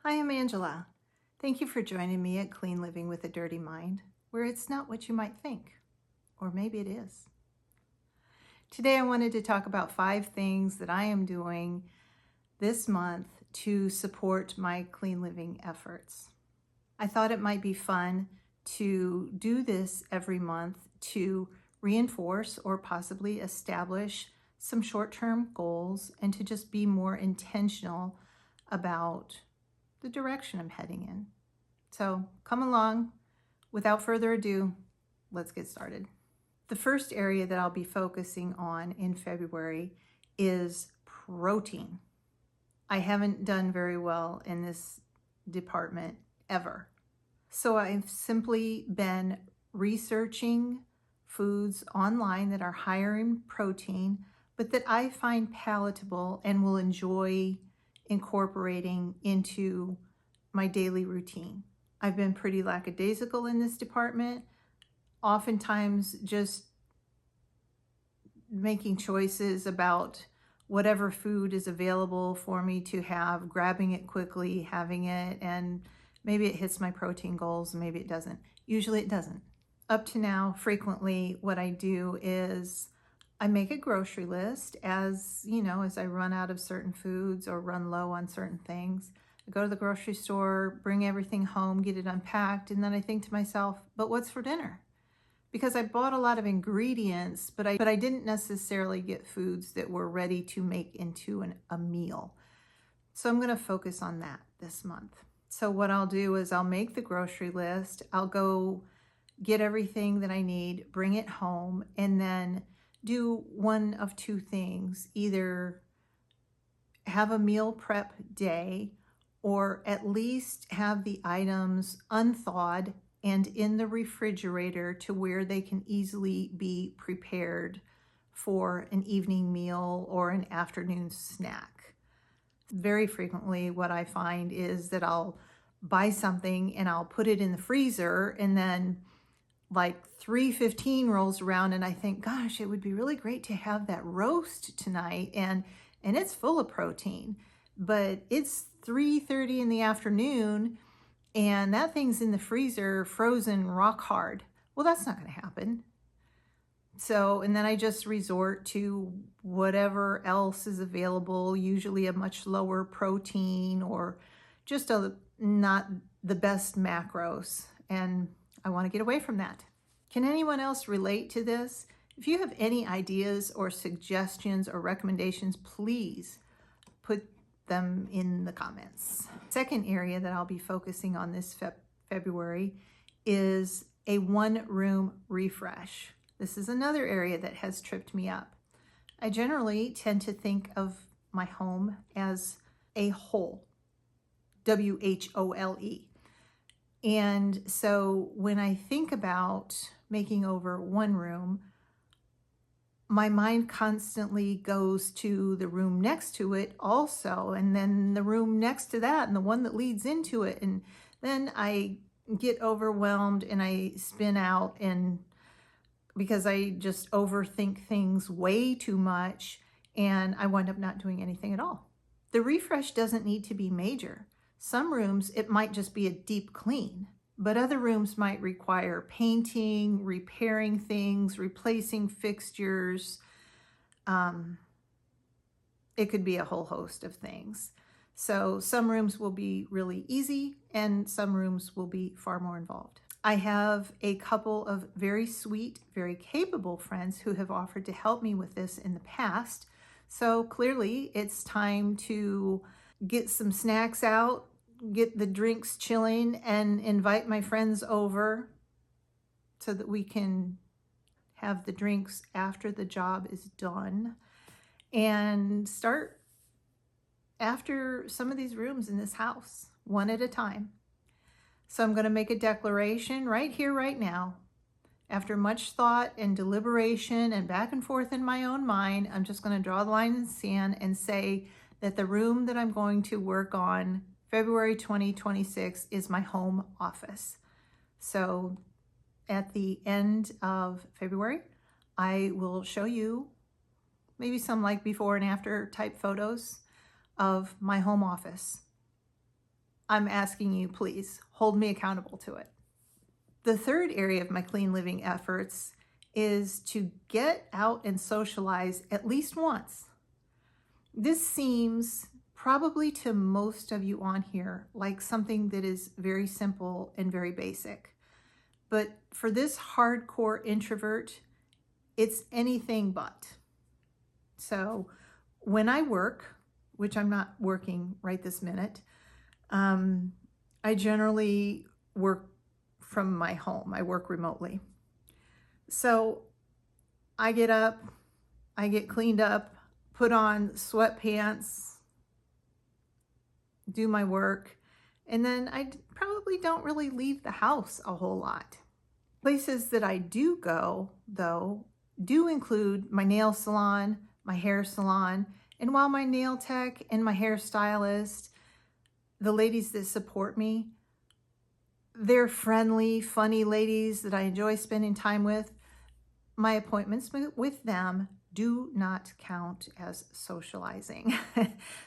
Hi, I'm Angela. Thank you for joining me at Clean Living with a Dirty Mind, where it's not what you might think, or maybe it is. Today, I wanted to talk about 5 things that I am doing this month to support my clean living efforts. I thought it might be fun to do this every month to reinforce or possibly establish some short-term goals and to just be more intentional about the direction I'm heading in. So come along. Without further ado, let's get started. The first area that I'll be focusing on in February is protein. I haven't done very well in this department ever. So I've simply been researching foods online that are higher in protein, but that I find palatable and will enjoy incorporating into my daily routine. I've been pretty lackadaisical in this department, oftentimes just making choices about whatever food is available for me to have, grabbing it quickly, having it, and maybe it hits my protein goals, maybe it doesn't. Usually it doesn't. Up to now, frequently what I do is I make a grocery list as I run out of certain foods or run low on certain things. I go to the grocery store, bring everything home, get it unpacked, and then I think to myself, but what's for dinner? Because I bought a lot of ingredients, but I didn't necessarily get foods that were ready to make into a meal. So I'm going to focus on that this month. So what I'll do is I'll make the grocery list, I'll go get everything that I need, bring it home, and then do one of 2 things. Either have a meal prep day, or at least have the items unthawed and in the refrigerator to where they can easily be prepared for an evening meal or an afternoon snack. Very frequently what I find is that I'll buy something and I'll put it in the freezer, and then like 3:15 rolls around and I think, gosh, it would be really great to have that roast tonight, and it's full of protein, but it's 3:30 in the afternoon and that thing's in the freezer frozen rock hard. Well, that's not going to happen. So, and then I just resort to whatever else is available, usually a much lower protein or just not the best macros. And I want to get away from that. Can anyone else relate to this? If you have any ideas or suggestions or recommendations, please put them in the comments. Second area that I'll be focusing on this February is a 1-room refresh. This is another area that has tripped me up. I generally tend to think of my home as a whole, WHOLE. And so when I think about making over 1 room, my mind constantly goes to the room next to it also, and then the room next to that, and the one that leads into it. And then I get overwhelmed and I spin out, and because I just overthink things way too much, and I wind up not doing anything at all. The refresh doesn't need to be major. Some rooms, it might just be a deep clean, but other rooms might require painting, repairing things, replacing fixtures. It could be a whole host of things. So some rooms will be really easy and some rooms will be far more involved. I have a couple of very sweet, very capable friends who have offered to help me with this in the past. So clearly it's time to get some snacks out, get the drinks chilling, and invite my friends over so that we can have the drinks after the job is done and start after some of these rooms in this house, one at a time. So I'm going to make a declaration right here, right now. After much thought and deliberation and back and forth in my own mind, I'm just going to draw the line in the sand and say that the room that I'm going to work on February 2026 is my home office. So at the end of February, I will show you maybe some like before and after type photos of my home office. I'm asking you, please hold me accountable to it. The third area of my clean living efforts is to get out and socialize at least once. This seems probably to most of you on here like something that is very simple and very basic. But for this hardcore introvert, it's anything but. So when I work, which I'm not working right this minute, I generally work from my home. I work remotely. So I get up, I get cleaned up, put on sweatpants, do my work, and then I probably don't really leave the house a whole lot. Places that I do go, though, do include my nail salon, my hair salon, and while my nail tech and my hairstylist, the ladies that support me, they're friendly, funny ladies that I enjoy spending time with. My appointments with them do not count as socializing.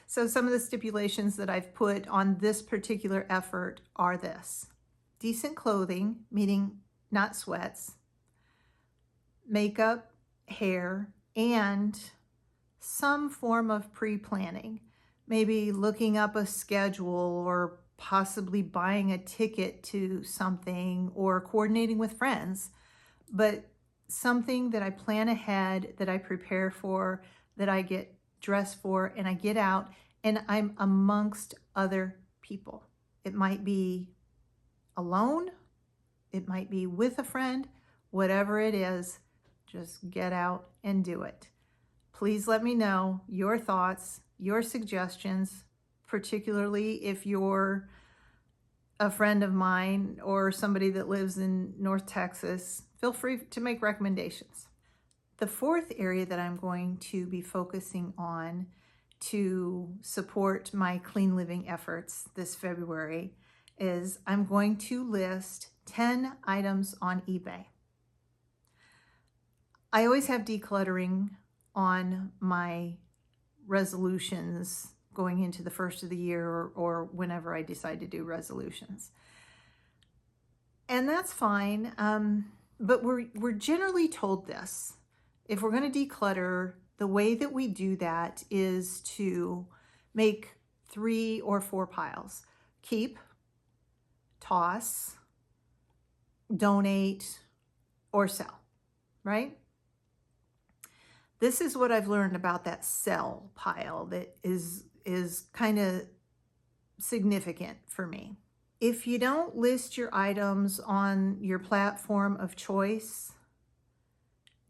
So some of the stipulations that I've put on this particular effort are this: decent clothing, meaning not sweats, makeup, hair, and some form of pre-planning, maybe looking up a schedule or possibly buying a ticket to something or coordinating with friends, but something that I plan ahead, that I prepare for, that I get dressed for, and I get out and I'm amongst other people. It might be alone, it might be with a friend, whatever it is, just get out and do it. Please let me know your thoughts, your suggestions, particularly if you're a friend of mine or somebody that lives in North Texas. Feel free to make recommendations. The fourth area that I'm going to be focusing on to support my clean living efforts this February is I'm going to list 10 items on eBay. I always have decluttering on my resolutions going into the first of the year or whenever I decide to do resolutions. And that's fine. But we're generally told this. If we're going to declutter, the way that we do that is to make 3 or 4 piles. Keep, toss, donate, or sell, right? This is what I've learned about that sell pile that is kind of significant for me. If you don't list your items on your platform of choice,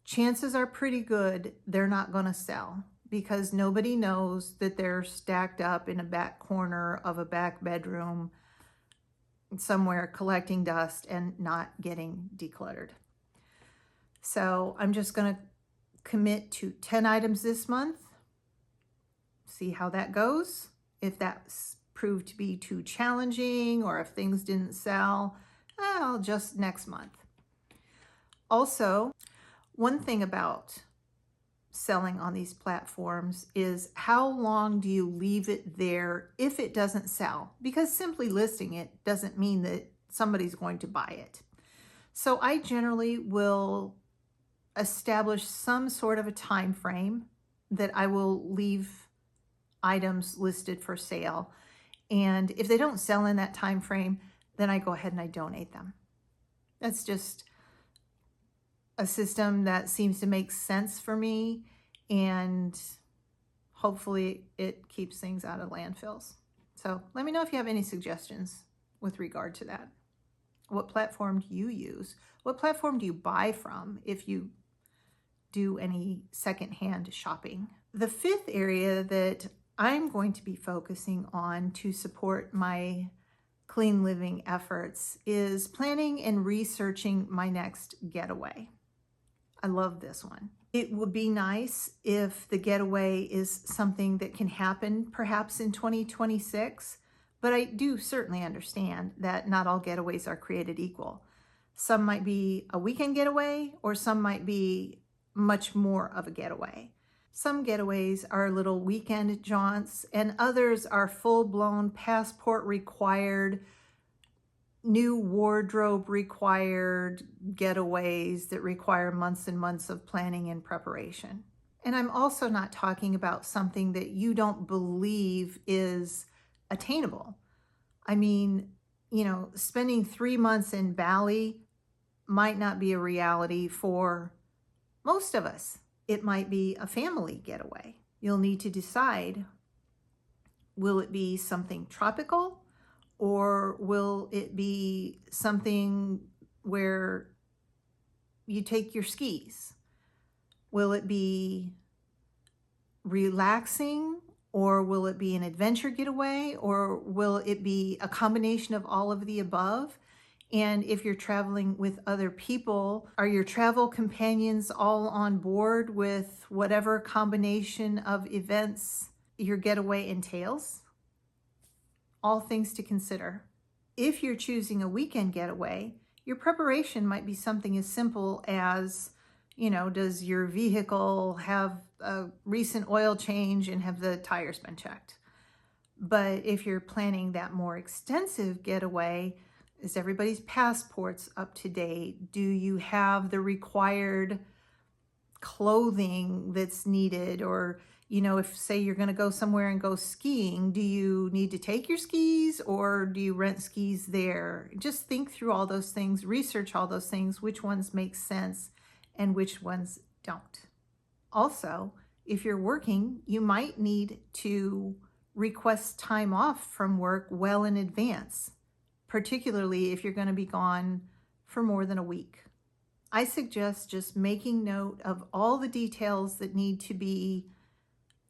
chances are pretty good they're not going to sell because nobody knows that they're stacked up in a back corner of a back bedroom somewhere collecting dust and not getting decluttered. So I'm just going to commit to 10 items this month, see how that goes. If that's proved to be too challenging or if things didn't sell, I'll just next month. Also, one thing about selling on these platforms is how long do you leave it there if it doesn't sell? Because simply listing it doesn't mean that somebody's going to buy it. So I generally will establish some sort of a time frame that I will leave items listed for sale. And if they don't sell in that time frame, then I go ahead and I donate them. That's just a system that seems to make sense for me, and hopefully it keeps things out of landfills. So let me know if you have any suggestions with regard to that. What platform do you use? What platform do you buy from if you do any secondhand shopping? The fifth area that I'm going to be focusing on to support my clean living efforts is planning and researching my next getaway. I love this one. It would be nice if the getaway is something that can happen perhaps in 2026, but I do certainly understand that not all getaways are created equal. Some might be a weekend getaway or some might be much more of a getaway. Some getaways are little weekend jaunts, and others are full-blown passport required, new wardrobe required getaways that require months and months of planning and preparation. And I'm also not talking about something that you don't believe is attainable. I mean, spending 3 months in Bali might not be a reality for most of us. It might be a family getaway. You'll need to decide, will it be something tropical, or will it be something where you take your skis? Will it be relaxing, or will it be an adventure getaway, or will it be a combination of all of the above? And if you're traveling with other people, are your travel companions all on board with whatever combination of events your getaway entails? All things to consider. If you're choosing a weekend getaway, your preparation might be something as simple as, does your vehicle have a recent oil change and have the tires been checked? But if you're planning that more extensive getaway, is everybody's passports up to date? Do you have the required clothing that's needed? Or, if say you're going to go somewhere and go skiing, do you need to take your skis, or do you rent skis there? Just think through all those things, research all those things, which ones make sense and which ones don't. Also, if you're working, you might need to request time off from work well in advance, particularly if you're going to be gone for more than a week. I suggest just making note of all the details that need to be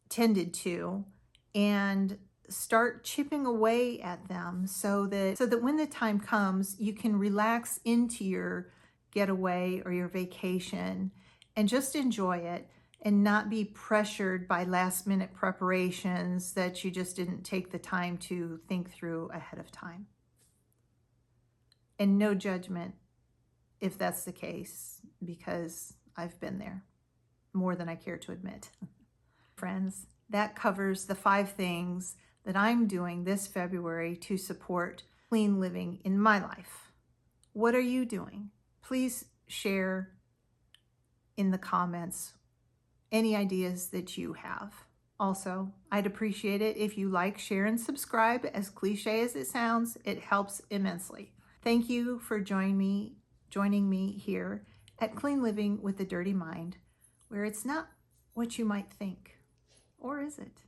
tended to and start chipping away at them so that when the time comes, you can relax into your getaway or your vacation and just enjoy it and not be pressured by last minute preparations that you just didn't take the time to think through ahead of time. And no judgment if that's the case, because I've been there more than I care to admit. Friends, that covers the 5 things that I'm doing this February to support clean living in my life. What are you doing? Please share in the comments any ideas that you have. Also, I'd appreciate it if you like, share, and subscribe. As cliche as it sounds, it helps immensely. Thank you for joining me here at Clean Living with a Dirty Mind, where it's not what you might think. Or is it?